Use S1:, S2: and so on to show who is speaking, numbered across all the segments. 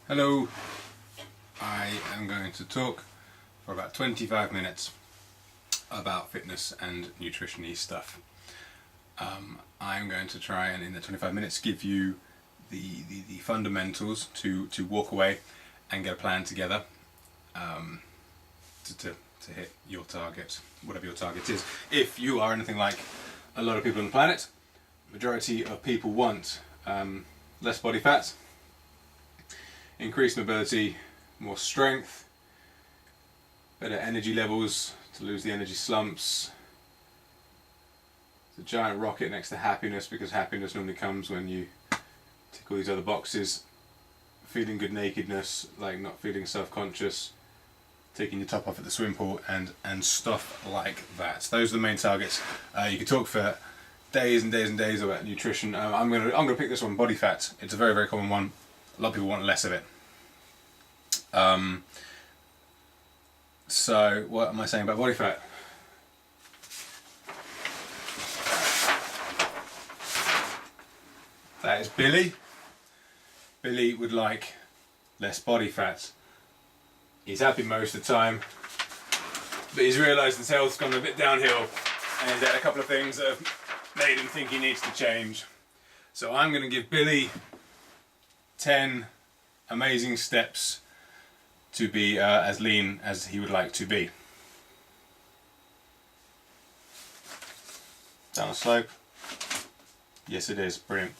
S1: Hello, I am going to talk for about 25 minutes about fitness and nutrition-y stuff. I'm going to try and in the 25 minutes give you the fundamentals to walk away and get a plan together to hit your target, whatever your target is. If you are anything like a lot of people on the planet, majority of people want less body fat, increased mobility, more strength, better energy levels, to lose the energy slumps. It's a giant rocket next to happiness, because happiness normally comes when you tick all these other boxes. Feeling good nakedness, like not feeling self-conscious, taking your top off at the swim pool, and stuff like that. Those are the main targets. You could talk for days and days and days about nutrition. I'm gonna pick this one, body fat. It's a very, very common one. A lot of people want less of it. So what am I saying about body fat? That is Billy. Billy would like less body fat. He's happy most of the time, but he's realised his health's gone a bit downhill, and he's had a couple of things that have made him think he needs to change. So I'm going to give Billy 10 amazing steps to be as lean as he would like to be. Down a slope. Yes, it is. Brilliant.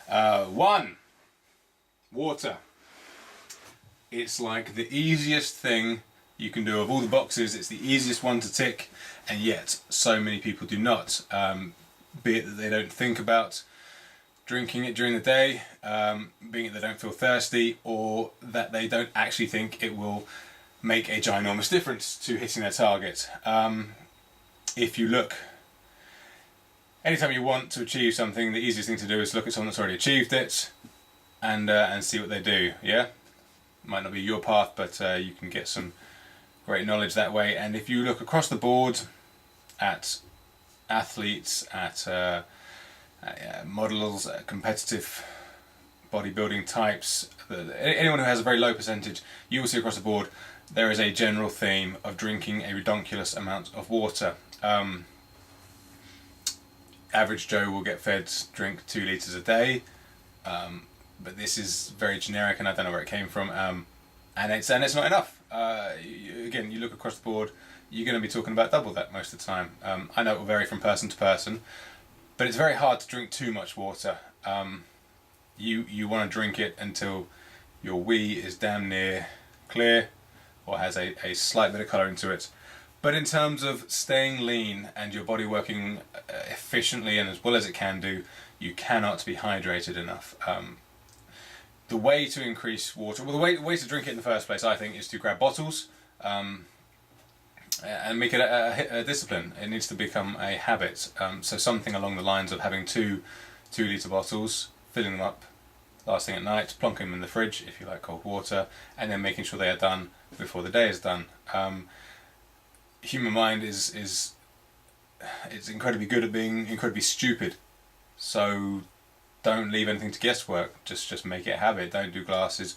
S1: 1. Water. It's like the easiest thing you can do of all the boxes. It's the easiest one to tick, and yet so many people do not. Be it that they don't think about drinking it during the day, being that they don't feel thirsty, or that they don't actually think it will make a ginormous difference to hitting their target. If you look, anytime you want to achieve something, the easiest thing to do is look at someone that's already achieved it and see what they do. Yeah, might not be your path, but you can get some great knowledge that way. And if you look across the board at athletes, at models, competitive bodybuilding types, anyone who has a very low percentage, you will see across the board there is a general theme of drinking a redonkulous amount of water. Average Joe will get fed drink 2 litres a day, but this is very generic and I don't know where it came from, and it's not enough. Again, you look across the board, you're going to be talking about double that most of the time. I know it will vary from person to person, but it's very hard to drink too much water. You want to drink it until your wee is damn near clear or has a slight bit of colour into it. But in terms of staying lean and your body working efficiently and as well as it can do, you cannot be hydrated enough. The way to increase water, well, the way to drink it in the first place, I think, is to grab bottles and make it a discipline. It needs to become a habit. So something along the lines of having 2 2-litre bottles, filling them up last thing at night, plonking them in the fridge if you like cold water, and then making sure they are done before the day is done. Human mind is incredibly good at being incredibly stupid. So don't leave anything to guesswork. Just make it a habit. Don't do glasses.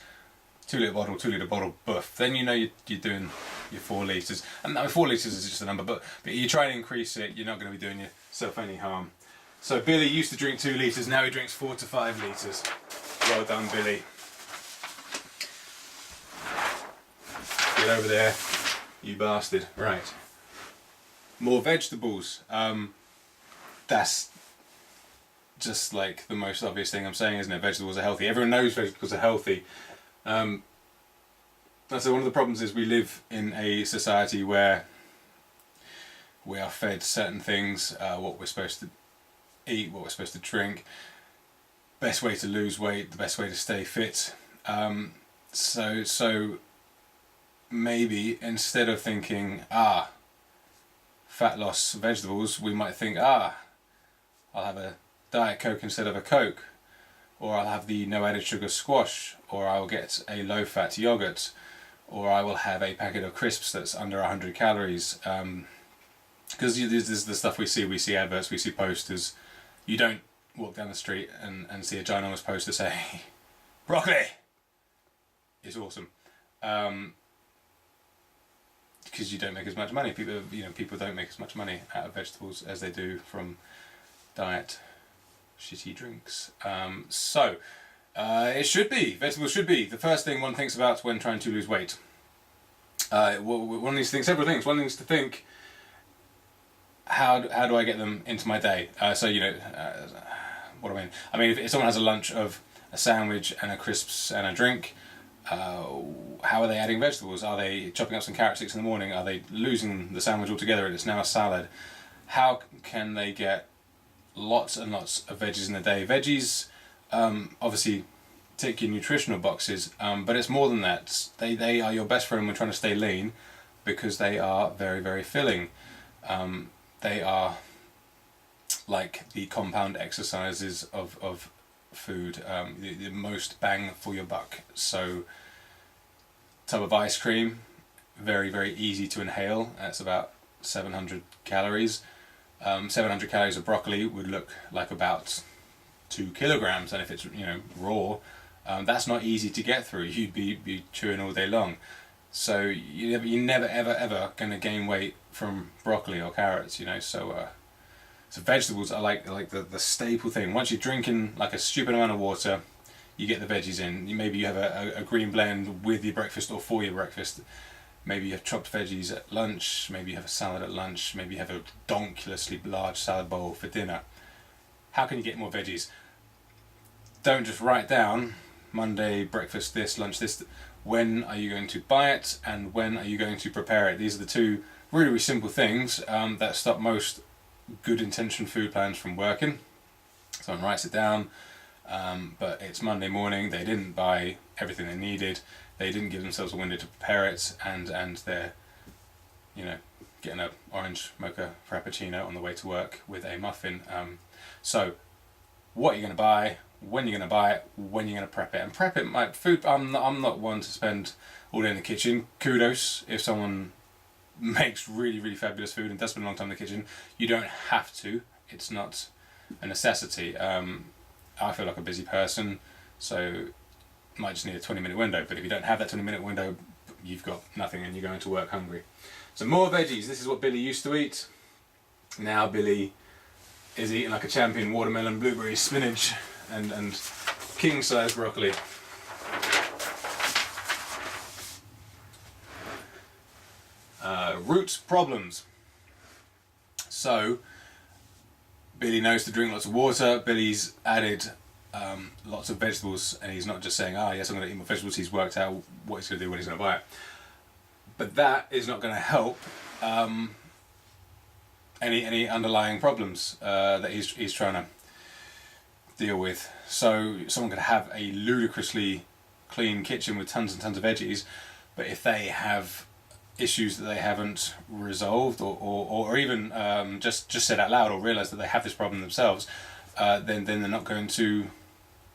S1: 2-litre bottle, buff. Then you know you're doing your 4 litres. And 4 litres is just a number, but you try and increase it, you're not going to be doing yourself any harm. So Billy used to drink 2 litres, now he drinks 4 to 5 litres. Well done, Billy. Get over there, you bastard. Right. More vegetables. That's just like the most obvious thing I'm saying, isn't it? Vegetables are healthy. Everyone knows vegetables are healthy. So one of the problems is we live in a society where we are fed certain things, what we're supposed to eat, what we're supposed to drink, best way to lose weight, the best way to stay fit. So maybe instead of thinking, fat loss vegetables, we might think, I'll have a Diet Coke instead of a Coke, or I'll have the no added sugar squash, or I'll get a low fat yogurt, or I will have a packet of crisps that's under 100 calories. Because this is the stuff we see adverts, we see posters. You don't walk down the street and see a ginormous poster say, broccoli, is awesome. Because you don't make as much money. People don't make as much money out of vegetables as they do from diet shitty drinks. Vegetables should be the first thing one thinks about when trying to lose weight. One needs to think several things. One needs to think, how do I get them into my day? What do I mean? I mean, if someone has a lunch of a sandwich and a crisps and a drink, how are they adding vegetables? Are they chopping up some carrot sticks in the morning? Are they losing the sandwich altogether and it's now a salad? How can they get lots and lots of veggies in a day? Veggies, obviously, tick your nutritional boxes, but it's more than that. They are your best friend when trying to stay lean, because they are very, very filling. They are like the compound exercises of food, the most bang for your buck. So, tub of ice cream, very, very easy to inhale. That's about 700 calories. 700 calories of broccoli would look like about 2 kilograms, and if it's raw, that's not easy to get through. You'd be chewing all day long. So you're never ever going to gain weight from broccoli or carrots. So vegetables are like the staple thing. Once you're drinking like a stupid amount of water, you get the veggies in. Maybe you have a green blend with your breakfast or for your breakfast. Maybe you have chopped veggies at lunch. Maybe you have a salad at lunch. Maybe you have a donkulously large salad bowl for dinner. How can you get more veggies? Don't just write down Monday breakfast this, lunch this. When are you going to buy it, and when are you going to prepare it? These are the two really, really simple things that stop most good intentioned food plans from working. Someone writes it down, but it's Monday morning, they didn't buy everything they needed, they didn't give themselves a window to prepare it, and they're getting an orange mocha frappuccino on the way to work with a muffin. So what you're going to buy, when you're going to buy it, when you're going to prep it. And prep it, I'm not one to spend all day in the kitchen. Kudos if someone makes really, really fabulous food and does spend a long time in the kitchen. You don't have to. It's not a necessity. I feel like a busy person, so you might just need a 20-minute window. But if you don't have that 20-minute window, you've got nothing and you're going to work hungry. So more veggies. This is what Billy used to eat. Now Billy is eating like a champion: watermelon, blueberries, spinach, and king-size broccoli. Root problems. So, Billy knows to drink lots of water. Billy's added lots of vegetables, and he's not just saying, yes, I'm going to eat more vegetables. He's worked out what he's going to do when he's going to buy it. But that is not going to help any underlying problems that he's trying to deal with. So someone could have a ludicrously clean kitchen with tons and tons of veggies, but if they have issues that they haven't resolved or even just said out loud or realised that they have this problem themselves, then they're not going to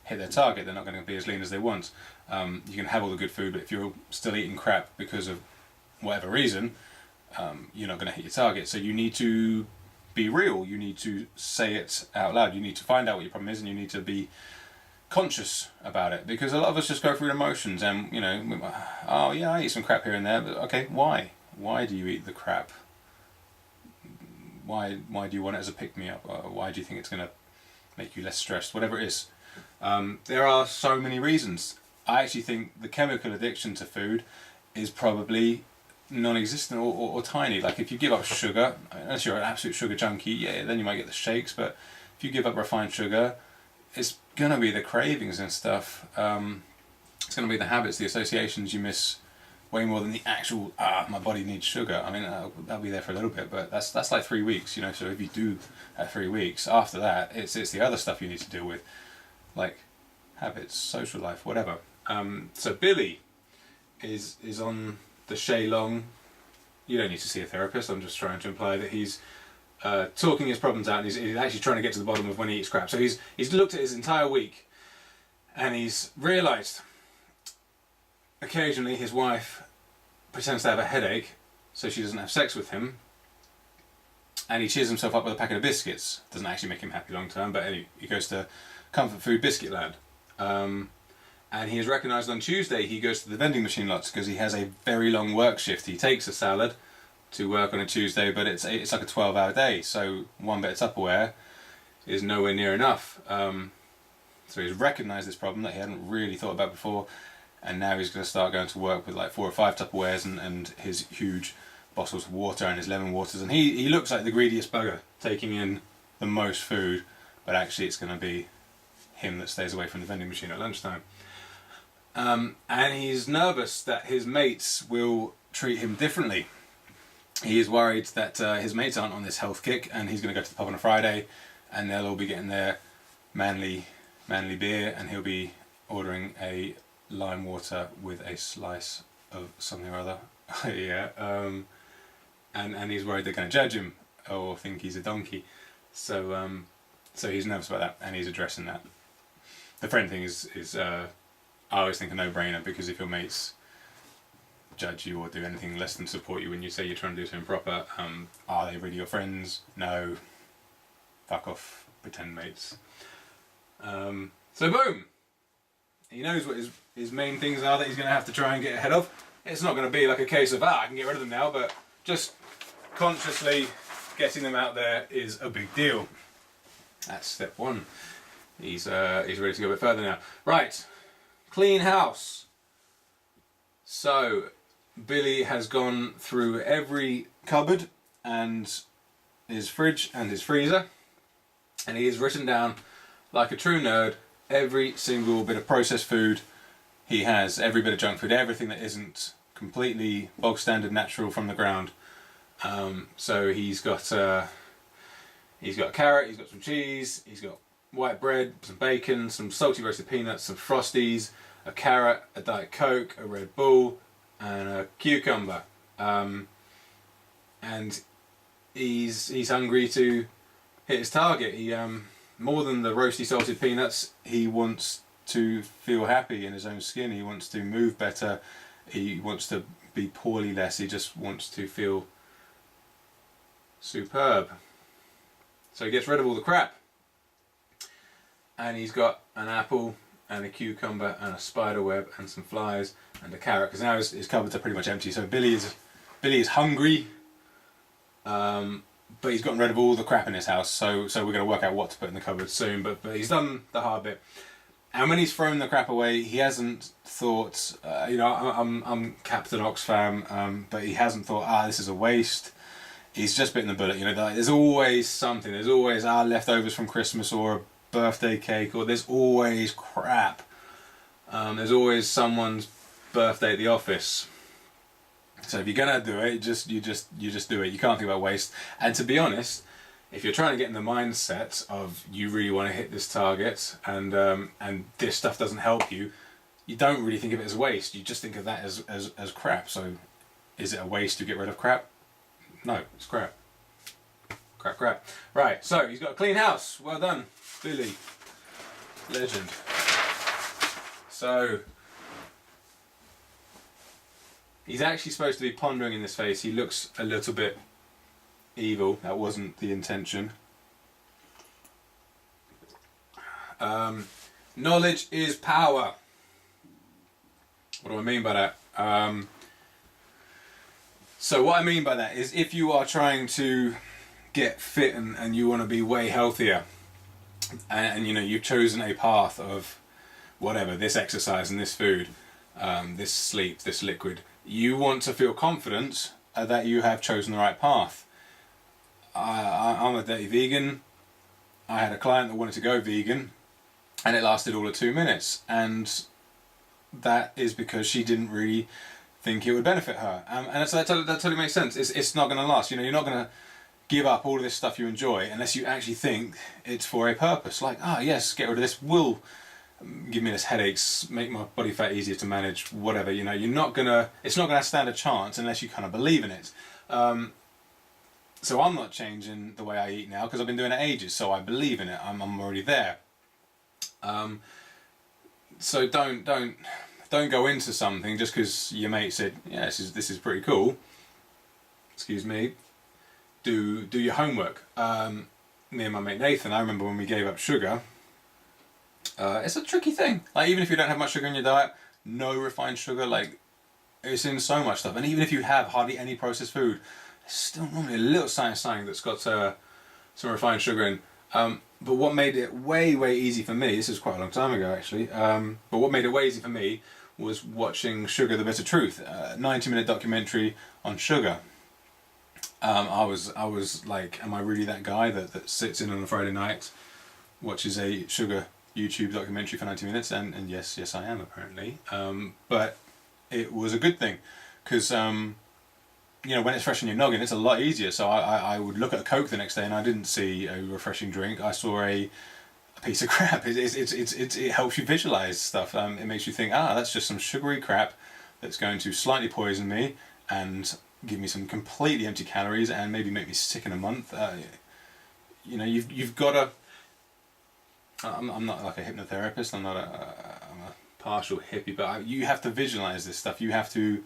S1: hit their target. They're not going to be as lean as they want. You can have all the good food, but if you're still eating crap because of whatever reason, you're not going to hit your target. So you need to be real. You need to say it out loud. You need to find out what your problem is, and you need to be conscious about it, because a lot of us just go through emotions and I eat some crap here and there, but okay, why do you eat the crap? Why do you want it as a pick-me-up? Why do you think it's going to make you less stressed? Whatever it is, there are so many reasons. I actually think the chemical addiction to food is probably non-existent or tiny. Like if you give up sugar, unless you're an absolute sugar junkie, then you might get the shakes, but if you give up refined sugar, it's going to be the cravings and stuff. It's going to be the habits, the associations you miss way more than the actual, my body needs sugar. I mean, that'll be there for a little bit, but that's like 3 weeks, so if you do at 3 weeks, after that, it's the other stuff you need to deal with, like habits, social life, whatever. So Billy is on the Shay Long. You don't need to see a therapist, I'm just trying to imply that he's talking his problems out, and he's actually trying to get to the bottom of when he eats crap. So he's looked at his entire week, and he's realised occasionally his wife pretends to have a headache so she doesn't have sex with him, and he cheers himself up with a packet of biscuits. Doesn't actually make him happy long term, but anyway, he goes to comfort food biscuit land, And he is recognised on Tuesday. He goes to the vending machine lots because he has a very long work shift. He takes a salad to work on a Tuesday, but it's like a 12-hour day. So one bit of Tupperware is nowhere near enough. So he's recognised this problem that he hadn't really thought about before, and now he's going to start going to work with like 4 or 5 Tupperwares and his huge bottles of water and his lemon waters. And he looks like the greediest bugger, taking in the most food, but actually it's going to be him that stays away from the vending machine at lunchtime. And he's nervous that his mates will treat him differently. He is worried that his mates aren't on this health kick, and he's going to go to the pub on a Friday, and they'll all be getting their manly beer, and he'll be ordering a lime water with a slice of something or other. Yeah. And he's worried they're going to judge him or think he's a donkey. So he's nervous about that, and he's addressing that. The friend thing is I always think a no-brainer, because if your mates judge you or do anything less than support you when you say you're trying to do something proper, are they really your friends? No. Fuck off, pretend mates. So boom! He knows what his main things are that he's going to have to try and get ahead of. It's not going to be like a case of, I can get rid of them now, but just consciously getting them out there is a big deal. That's step 1. He's ready to go a bit further now. Right, clean house. So Billy has gone through every cupboard and his fridge and his freezer, and he has written down, like a true nerd, every single bit of processed food he has, every bit of junk food, everything that isn't completely bog standard natural from the ground. So he's got a carrot, he's got some cheese, he's got white bread, some bacon, some salty roasted peanuts, some Frosties, a carrot, a Diet Coke, a Red Bull, and a cucumber. And he's hungry to hit his target. He more than the roasty salted peanuts, he wants to feel happy in his own skin. He wants to move better. He wants to be poorly less. He just wants to feel superb. So he gets rid of all the crap. And he's got an apple and a cucumber and a spider web and some flies and a carrot, because now his cupboards are pretty much empty. So Billy is hungry, but he's gotten rid of all the crap in his house. So we're going to work out what to put in the cupboard soon. But he's done the hard bit. And when he's thrown the crap away, he hasn't thought, I'm Captain Oxfam, but he hasn't thought, this is a waste. He's just bitten the bullet. There's always something. There's always leftovers from Christmas or a birthday cake, or there's always crap. There's always someone's birthday at the office. So if you're gonna do it, you just do it. You can't think about waste. And to be honest, if you're trying to get in the mindset of you really want to hit this target, and this stuff doesn't help you, you don't really think of it as waste. You just think of that as crap. So is it a waste to get rid of crap? No, it's crap. Crap. Right, so he's got a clean house. Well done, Billy. Legend. So he's actually supposed to be pondering in this face. He looks a little bit evil. That wasn't the intention. Knowledge is power. What do I mean by that? So what I mean by that is, if you are trying to get fit and you want to be way healthier, and you've chosen a path of whatever, this exercise and this food, this sleep, this liquid, you want to feel confident that you have chosen the right path. I'm a dirty vegan. I had a client that wanted to go vegan, and it lasted all of 2 minutes, and that is because she didn't really think it would benefit her, and so that totally makes sense. It's not going to last. You're not going to give up all of this stuff you enjoy unless you actually think it's for a purpose. Like, yes, get rid of this will give me less headaches, make my body fat easier to manage, whatever. It's not gonna stand a chance unless you kind of believe in it. So I'm not changing the way I eat now because I've been doing it ages. So I believe in it. I'm already there. So don't go into something just because your mate said, yeah, this is pretty cool. Excuse me. Do your homework. Me and my mate Nathan, I remember when we gave up sugar, It's a tricky thing. Like, even if you don't have much sugar in your diet, no refined sugar, like, it's in so much stuff. And even if you have hardly any processed food, there's still normally a little something that's got some refined sugar in. But what made it way, way easy for me, this is quite a long time ago actually, but what made it way easy for me was watching Sugar the Bitter Truth, a 90-minute documentary on sugar. I was like, am I really that guy that sits in on a Friday night, watches a sugar YouTube documentary for 90 minutes? And yes I am apparently. But it was a good thing, because you know, when it's fresh in your noggin, it's a lot easier. So I would look at a Coke the next day and I didn't see a refreshing drink. I saw a piece of crap. It helps you visualize stuff. It makes you think, that's just some sugary crap that's going to slightly poison me and give me some completely empty calories and maybe make me sick in a month. You know, you've got to. I'm not like a hypnotherapist. I'm a partial hippie, but you have to visualize this stuff. You have to.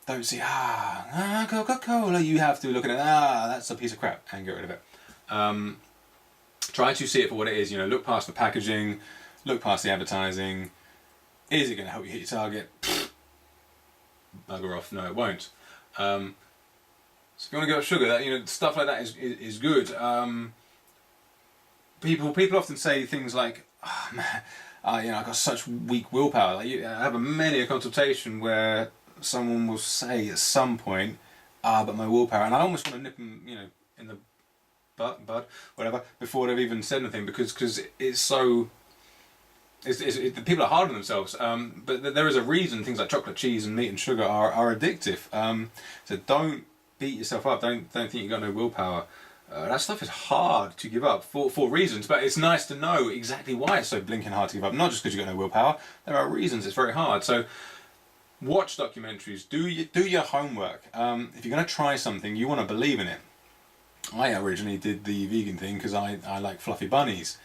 S1: Don't see, Coca-Cola. You have to look at it, that's a piece of crap, and get rid of it. Try to see it for what it is. You know, look past the packaging, look past the advertising. Is it going to help you hit your target? Bugger off. No, it won't. So if you want to go with sugar, that, you know, stuff like that is good. People often say things like, you know, I've got such weak willpower. Like, I have many a consultation where someone will say at some point, but my willpower, and I almost want to nip them, you know, in the bud, whatever, before they've even said anything, because it's so. People are hard on themselves, but there is a reason things like chocolate, cheese, and meat and sugar are addictive. So don't beat yourself up. Don't think you've got no willpower. That stuff is hard to give up for reasons, but it's nice to know exactly why it's so blinking hard to give up. Not just because you've got no willpower. There are reasons it's very hard. So. Watch documentaries, do your homework. If you're going to try something, you want to believe in it. I originally did the vegan thing because I like fluffy bunnies.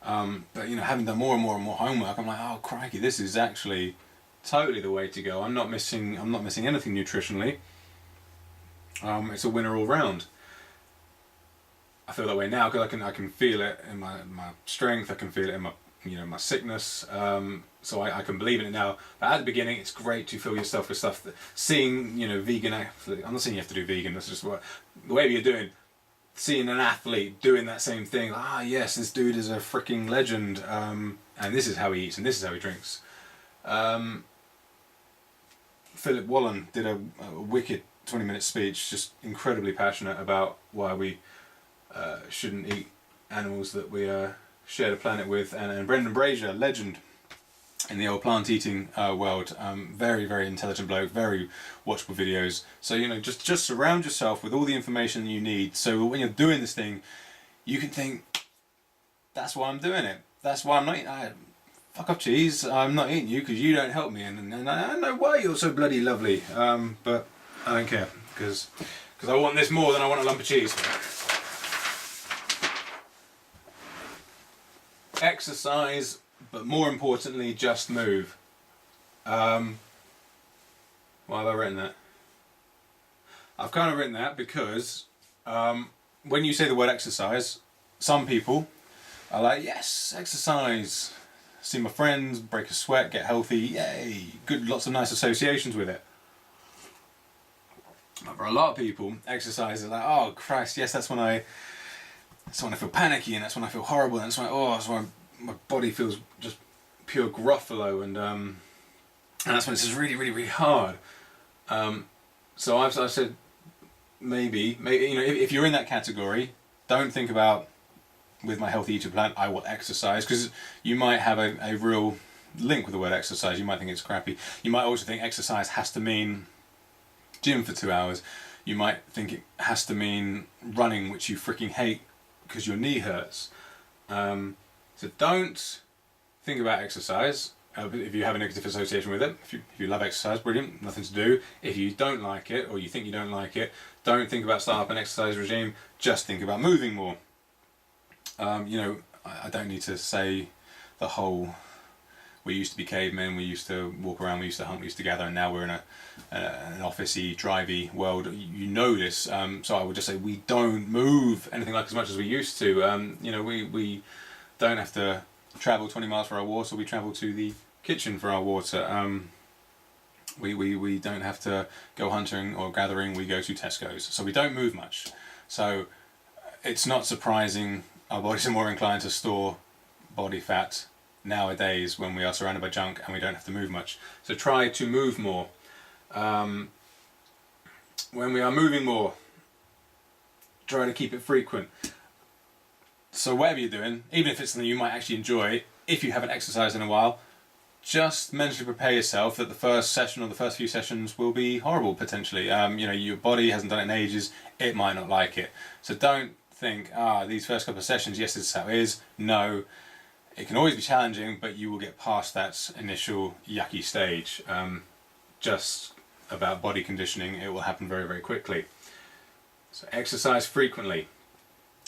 S1: But you know, having done more and more homework, I'm like, oh crikey, this is actually totally the way to go. I'm not missing anything nutritionally. It's a winner all round. I feel that way now because I can feel it in my strength. I can feel it in my sickness. So I can believe in it now. But at the beginning, it's great to fill yourself with stuff. Seeing, you know, vegan athlete. I'm not saying you have to do vegan. That's just whatever you're doing. Seeing an athlete doing that same thing. Yes, this dude is a freaking legend. And this is how he eats and this is how he drinks. Philip Wallen did a wicked 20-minute speech, just incredibly passionate about why we shouldn't eat animals that we share the planet with. And Brendan Brazier, legend in the old plant eating world, very, very intelligent bloke, very watchable videos. So, you know, just surround yourself with all the information you need, so when you're doing this thing, you can think, that's why I'm doing it. That's why I'm not eating. Fuck off, cheese. I'm not eating you because you don't help me, and I know why you're so bloody lovely. But I don't care because I want this more than I want a lump of cheese. Exercise. But more importantly, just move. Why have I written that? I've kind of written that because when you say the word exercise, some people are like, yes, exercise. See my friends, break a sweat, get healthy, yay. Good, lots of nice associations with it. But for a lot of people, exercise is like, oh Christ, yes, that's when I feel panicky, and that's when I feel horrible, and that's when my body feels just pure Gruffalo, and that's when it's just really, really, really hard. So I've said maybe you know, if you're in that category, don't think about, with my healthy eating plan I will exercise, because you might have a real link with the word exercise. You might think it's crappy. You might also think exercise has to mean gym for 2 hours. You might think it has to mean running, which you freaking hate because your knee hurts. So don't think about exercise if you have a negative association with it. If you love exercise, brilliant, nothing to do. If you don't like it, or you think you don't like it, don't think about starting up an exercise regime, just think about moving more. You know, I don't need to say the whole, we used to be cavemen, we used to walk around, we used to hunt, we used to gather, and now we're in an officey, drivey world. You know this, so I would just say we don't move anything like as much as we used to. You know, we don't have to travel 20 miles for our water, we travel to the kitchen for our water. We don't have to go hunting or gathering, we go to Tesco's. So we don't move much. So it's not surprising our bodies are more inclined to store body fat nowadays when we are surrounded by junk and we don't have to move much. So try to move more. When we are moving more, try to keep it frequent. So whatever you're doing, even if it's something you might actually enjoy, if you haven't exercised in a while, just mentally prepare yourself that the first session or the first few sessions will be horrible potentially. Your body hasn't done it in ages, it might not like it. So don't think, these first couple of sessions, yes, this is how it is. No, it can always be challenging, but you will get past that initial yucky stage. Just about body conditioning, it will happen very, very quickly. So exercise frequently.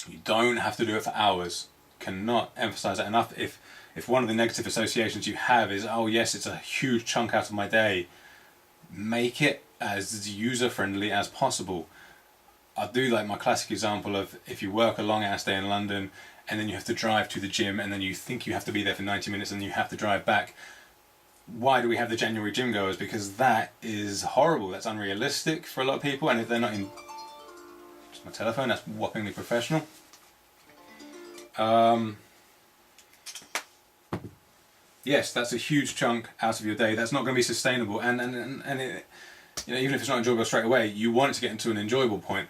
S1: You don't have to do it for hours. Cannot emphasize that enough. If one of the negative associations you have is, oh yes, it's a huge chunk out of my day, make it as user friendly as possible. I do like my classic example of if you work a long ass day in London and then you have to drive to the gym and then you think you have to be there for 90 minutes and you have to drive back. Why do we have the January gym goers? Because that is horrible. That's unrealistic for a lot of people, and if they're not in... Just my telephone, that's whoppingly professional. Yes, that's a huge chunk out of your day. That's not going to be sustainable, and it, even if it's not enjoyable straight away, you want it to get into an enjoyable point.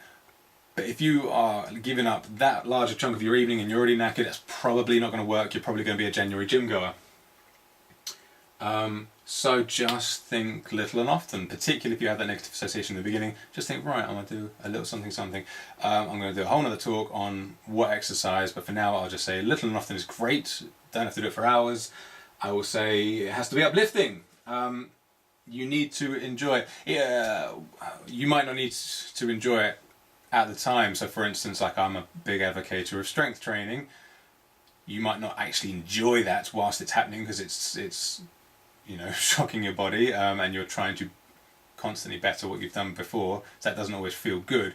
S1: But if you are giving up that larger chunk of your evening and you're already knackered, that's probably not going to work. You're probably going to be a January gym goer. So just think little and often, particularly if you have that negative association in the beginning. Just think, right, I'm going to do a little something. I'm going to do a whole other talk on what exercise, but for now I'll just say little and often is great. Don't have to do it for hours. I will say it has to be uplifting. You need to enjoy it. You might not need to enjoy it at the time. So for instance, like I'm a big advocate of strength training. You might not actually enjoy that whilst it's happening because it's shocking your body, and you're trying to constantly better what you've done before. So that doesn't always feel good,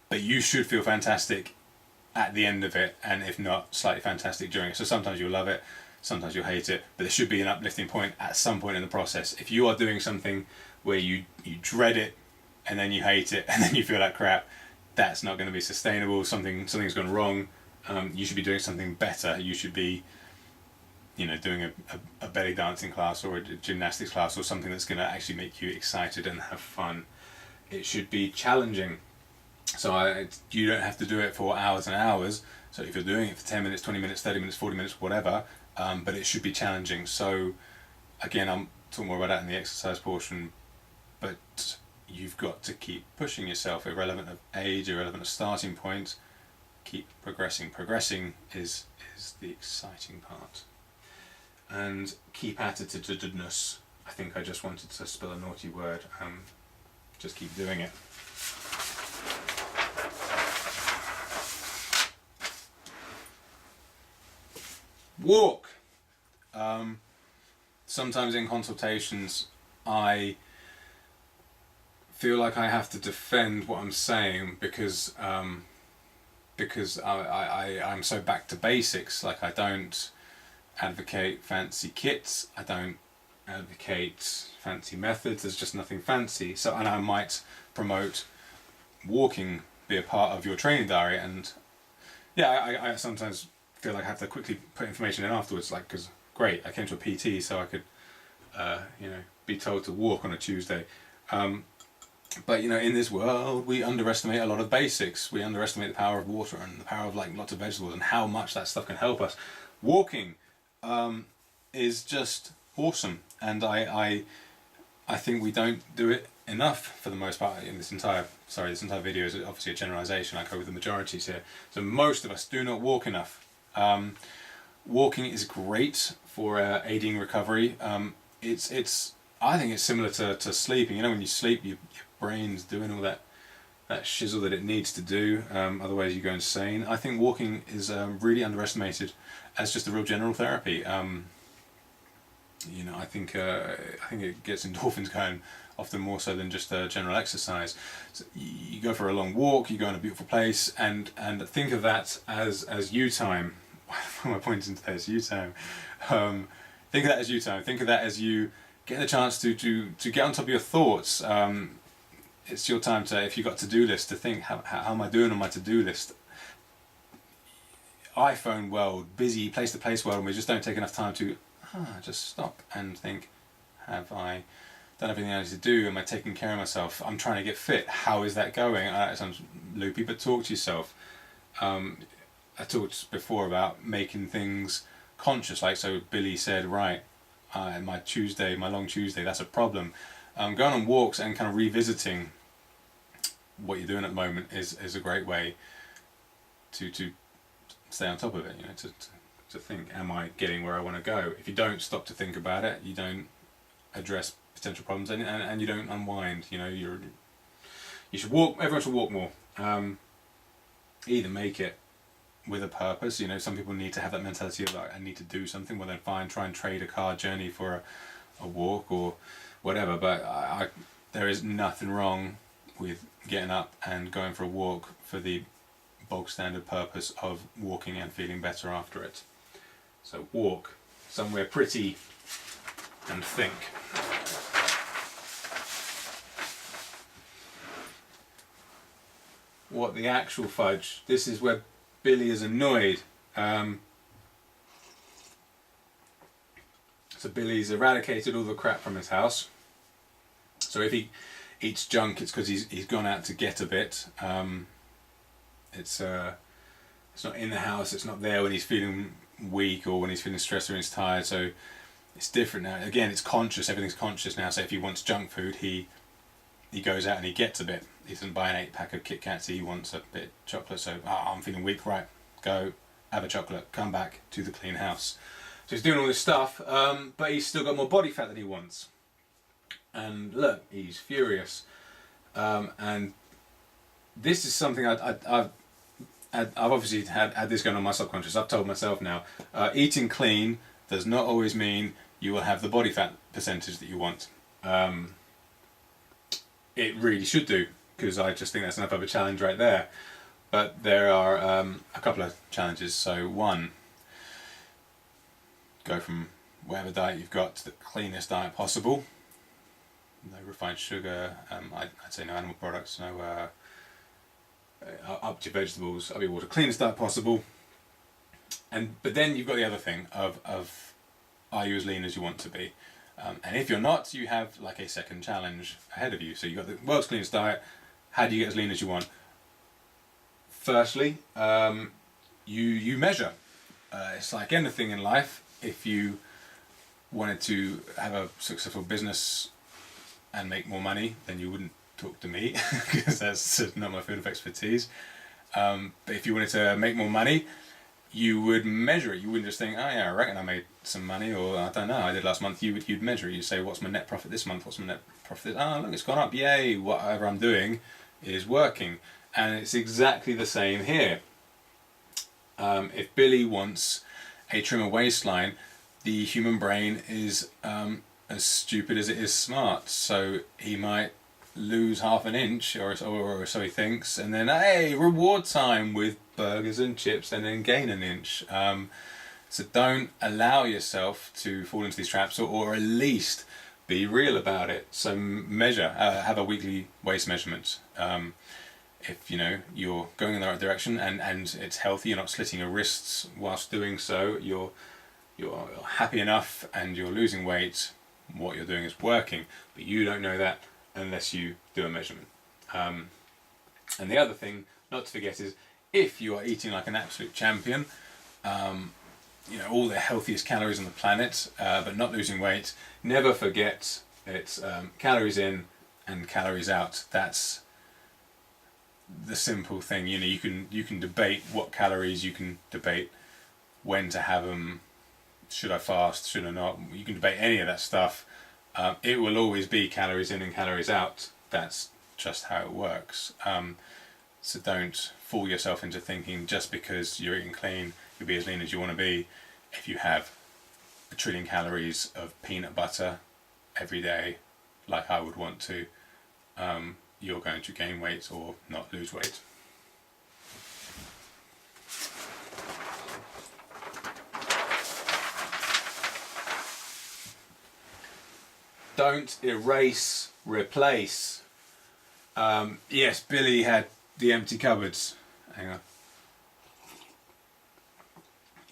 S1: but you should feel fantastic at the end of it, and if not, slightly fantastic during it. So sometimes you'll love it, sometimes you'll hate it, but there should be an uplifting point at some point in the process. If you are doing something where you dread it and then you hate it and then you feel like crap, that's not going to be sustainable. Something's gone wrong. You should be doing something better. You should be doing a belly dancing class or a gymnastics class or something that's going to actually make you excited and have fun. It should be challenging. So you don't have to do it for hours and hours. So if you're doing it for 10 minutes, 20 minutes, 30 minutes, 40 minutes, whatever, but it should be challenging. So again, I'm talking more about that in the exercise portion, but you've got to keep pushing yourself, irrelevant of age, irrelevant of starting point. Keep progressing. Progressing is the exciting part. And keep attitudinous. I think I just wanted to spell a naughty word. Just keep doing it. Walk. Sometimes in consultations I feel like I have to defend what I'm saying because I'm so back to basics. Like I don't advocate fancy kits, I don't advocate fancy methods, there's just nothing fancy. So, and I might promote walking be a part of your training diary, and I sometimes feel like I have to quickly put information in afterwards, like, because great, I came to a PT so I could be told to walk on a Tuesday. But in this world we underestimate a lot of basics. We underestimate the power of water and the power of like lots of vegetables and how much that stuff can help us. Walking is just awesome, and I think we don't do it enough for the most part. In this entire video is obviously a generalization. I go with the majorities here. So most of us do not walk enough. Walking is great for aiding recovery. I think it's similar to sleeping. When you sleep, your brain's doing all that shizzle that it needs to do. Otherwise you go insane. I think walking is really underestimated as just a real general therapy. I think it gets endorphins going often more so than just a general exercise. So you go for a long walk, you go in a beautiful place, and think of that as you time. Why am I pointing to that as you time? Think of that as you time. Think of that as you getting the chance to get on top of your thoughts. It's your time to, if you've got a to-do list, to think, how am I doing on my to-do list? iPhone world, busy place-to-place world, and we just don't take enough time to just stop and think, have I done everything I need to do? Am I taking care of myself? I'm trying to get fit. How is that going? It sounds loopy, but talk to yourself. I talked before about making things conscious, like so Billy said, right, my long Tuesday, that's a problem. Going on walks and kind of revisiting what you're doing at the moment is a great way to stay on top of it, to think, am I getting where I want to go? If you don't stop to think about it, you don't address potential problems, and you don't unwind. You should walk. Everyone should walk more. Either make it with a purpose. Some people need to have that mentality of like, I need to do something. Well, then fine, try and trade a car journey for a walk or whatever. But there is nothing wrong with getting up and going for a walk for the bog standard purpose of walking and feeling better after it. So walk somewhere pretty and think. What the actual fudge? This is where Billy is annoyed. So Billy's eradicated all the crap from his house. So if he eats junk, it's because he's gone out to get a bit. It's not in the house. It's not there when he's feeling weak or when he's feeling stressed or when he's tired. So it's different now. Again, it's conscious. Everything's conscious now. So if he wants junk food, he goes out and he gets a bit. He doesn't buy an 8-pack of Kit Kats. He wants a bit of chocolate. So I'm feeling weak. Right, go have a chocolate. Come back to the clean house. So he's doing all this stuff, but he's still got more body fat than he wants. And look, he's furious. And this is something I've obviously had this going on my subconscious. I've told myself now, eating clean does not always mean you will have the body fat percentage that you want. It really should do, because I just think that's enough of a challenge right there. But there are a couple of challenges. So one, go from whatever diet you've got to the cleanest diet possible. No refined sugar, I'd say no animal products, no up to vegetables, up your water, cleanest diet possible. But then you've got the other thing of are you as lean as you want to be? And if you're not, you have like a second challenge ahead of you. So you've got the world's cleanest diet. How do you get as lean as you want? Firstly, you measure. It's like anything in life. If you wanted to have a successful business and make more money, then you wouldn't talk to me because that's not my field of expertise. But if you wanted to make more money, you would measure it. You wouldn't just think, oh yeah, I reckon I made some money, or I don't know, I did last month. You'd measure it. You'd say, what's my net profit this month? What's my net profit? Oh, look, it's gone up. Yay! Whatever I'm doing is working. And it's exactly the same here. If Billy wants a trimmer waistline, the human brain is as stupid as it is smart. So he might lose half an inch, or so he thinks, and then hey, reward time with burgers and chips, and then gain an inch. So don't allow yourself to fall into these traps, or at least be real about it. So measure, have a weekly waist measurement. If you're going in the right direction and it's healthy, you're not slitting your wrists whilst doing so, you're happy enough and you're losing weight, what you're doing is working, but you don't know that unless you do a measurement. And the other thing not to forget is, if you are eating like an absolute champion, all the healthiest calories on the planet, but not losing weight, never forget it's calories in and calories out. That's the simple thing. You can debate what calories, you can debate when to have them, should I fast, should I not, you can debate any of that stuff. It will always be calories in and calories out. That's just how it works. So don't fool yourself into thinking just because you're eating clean, you'll be as lean as you want to be. If you have 1 trillion calories of peanut butter every day, like I would want to, you're going to gain weight or not lose weight. Don't erase, replace. Yes, Billy had the empty cupboards. Hang on.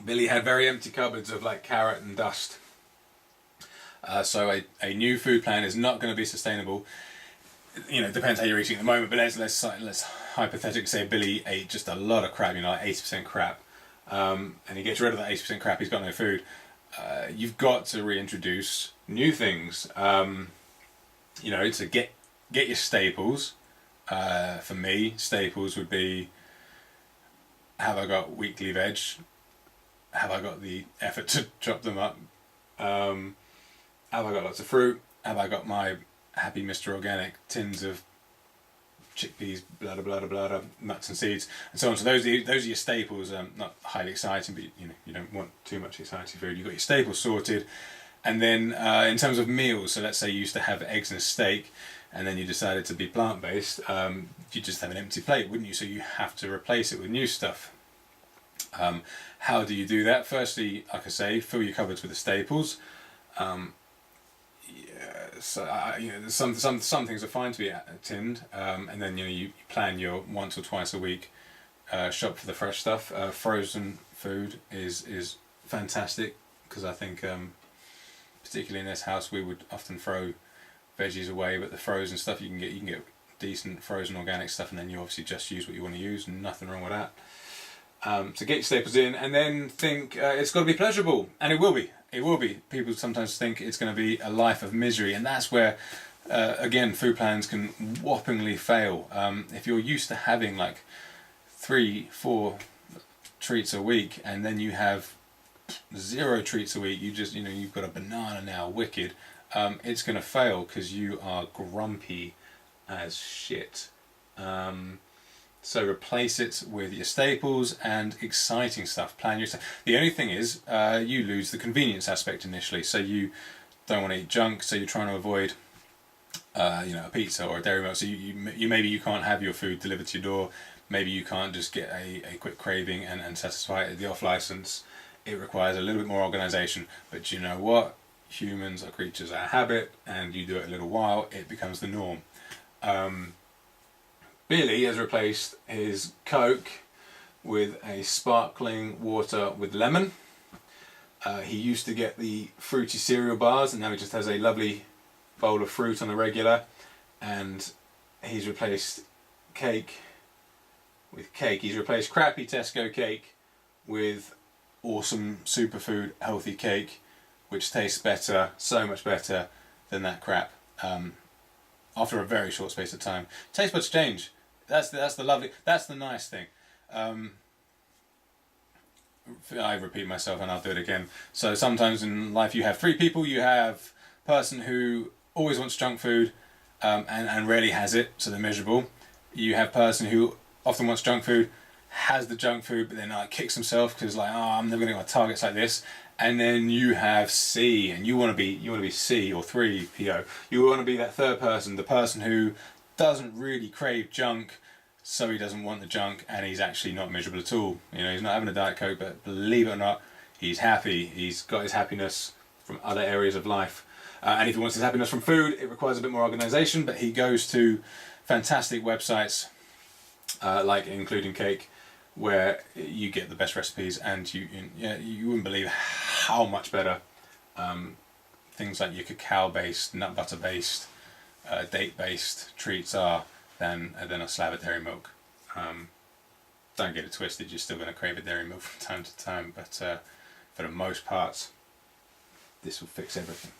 S1: Billy had very empty cupboards of like carrot and dust. So a new food plan is not going to be sustainable. You know, it depends how you're eating at the moment, but let's hypothetically say Billy ate just a lot of crap, you know, like 80% crap, and he gets rid of that 80% crap, he's got no food. You've got to reintroduce new things, you know, to get your staples. For me, staples would be, have I got weekly veg? Have I got the effort to chop them up? Have I got lots of fruit? Have I got my Happy Mr. Organic tins of chickpeas, blah blah blah blah, nuts and seeds, and so on. So those are your staples. Not highly exciting, but you know, you don't want too much exciting food. You've got your staples sorted, and then in terms of meals, so let's say you used to have eggs and a steak, and then you decided to be plant-based. You just have an empty plate, wouldn't you? So you have to replace it with new stuff. How do you do that? Firstly, like I say, fill your cupboards with the staples. So you know, some things are fine to be tinned, and then you plan your once or twice a week shop for the fresh stuff. Frozen food is fantastic, because I think particularly in this house we would often throw veggies away, but the frozen stuff you can get decent frozen organic stuff, and then you obviously just use what you want to use, and nothing wrong with that. So get your staples in, and then think it's got to be pleasurable, and it will be. It will be. People sometimes think it's going to be a life of misery, and that's where, again, food plans can whoppingly fail. If you're used to having like 3-4 treats a week, and then you have 0 treats a week, you've got a banana now, wicked. It's going to fail because you are grumpy as shit. So replace it with your staples and exciting stuff. Plan your stuff. The only thing is, you lose the convenience aspect initially. So you don't want to eat junk. So you're trying to avoid, a pizza or a dairy milk. So maybe you can't have your food delivered to your door. Maybe you can't just get a quick craving and satisfy it at the off license. It requires a little bit more organisation. But you know what? Humans are creatures of habit, and you do it a little while, it becomes the norm. Billy has replaced his Coke with a sparkling water with lemon. He used to get the fruity cereal bars, and now he just has a lovely bowl of fruit on the regular. And he's replaced cake with cake. He's replaced crappy Tesco cake with awesome superfood healthy cake, which tastes better, so much better than that crap. After a very short space of time, taste buds change. That's the nice thing. I repeat myself, and I'll do it again. So sometimes in life you have 3 people. You have a person who always wants junk food and rarely has it, so they're miserable. You have a person who often wants junk food, has the junk food, but then kicks himself because I'm never going to get my targets like this. And then you have C, and you want to be C or 3PO. You want to be that third person, the person who doesn't really crave junk, so he doesn't want the junk, and he's actually not miserable at all. You know, he's not having a Diet Coke, but believe it or not, he's happy. He's got his happiness from other areas of life. And if he wants his happiness from food, it requires a bit more organisation, but he goes to fantastic websites, like Including Cake, where you get the best recipes, and you wouldn't believe how much better things like your cacao-based, nut butter-based, date-based treats are than a slab of dairy milk. Don't get it twisted, you're still going to crave a dairy milk from time to time, but for the most part, this will fix everything.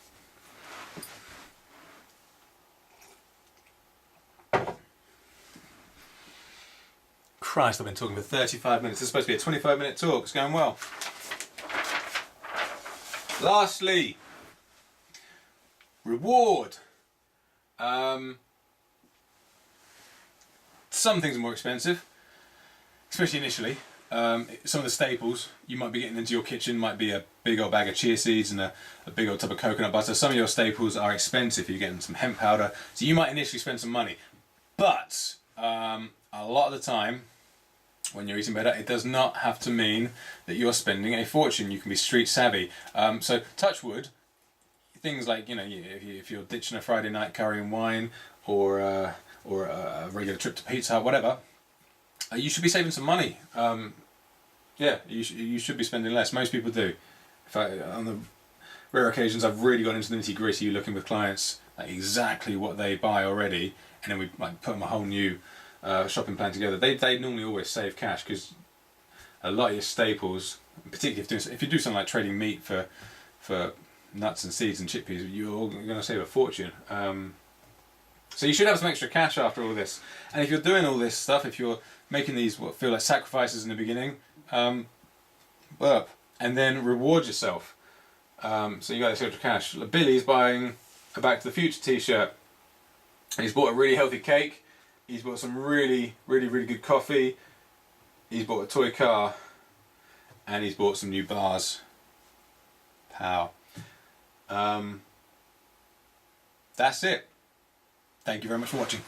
S1: Christ, I've been talking for 35 minutes. This is supposed to be a 25-minute talk. It's going well. Lastly, reward. Some things are more expensive, especially initially. Some of the staples you might be getting into your kitchen might be a big old bag of chia seeds and a big old tub of coconut butter. Some of your staples are expensive. You're getting some hemp powder, so you might initially spend some money. But a lot of the time, when you're eating better, it does not have to mean that you're spending a fortune. You can be street savvy. So touch wood, things like, you know, if you're ditching a Friday night curry and wine, or a regular trip to Pizza Hut, whatever, you should be saving some money. Yeah, you should be spending less. Most people do. On the rare occasions I've really gone into the nitty gritty, looking with clients at exactly what they buy already, and then we like put them a whole new shopping plan together. They normally always save cash, because a lot of your staples, particularly if you do something like trading meat for nuts and seeds and chickpeas, you're going to save a fortune. So you should have some extra cash after all this. And if you're doing all this stuff, if you're making these what feel like sacrifices in the beginning, burp, and then reward yourself. So you got this extra cash. Billy's buying a Back to the Future t-shirt. He's bought a really healthy cake. He's bought some really good coffee. He's bought a toy car. And he's bought some new bars. Pow. That's it. Thank you very much for watching.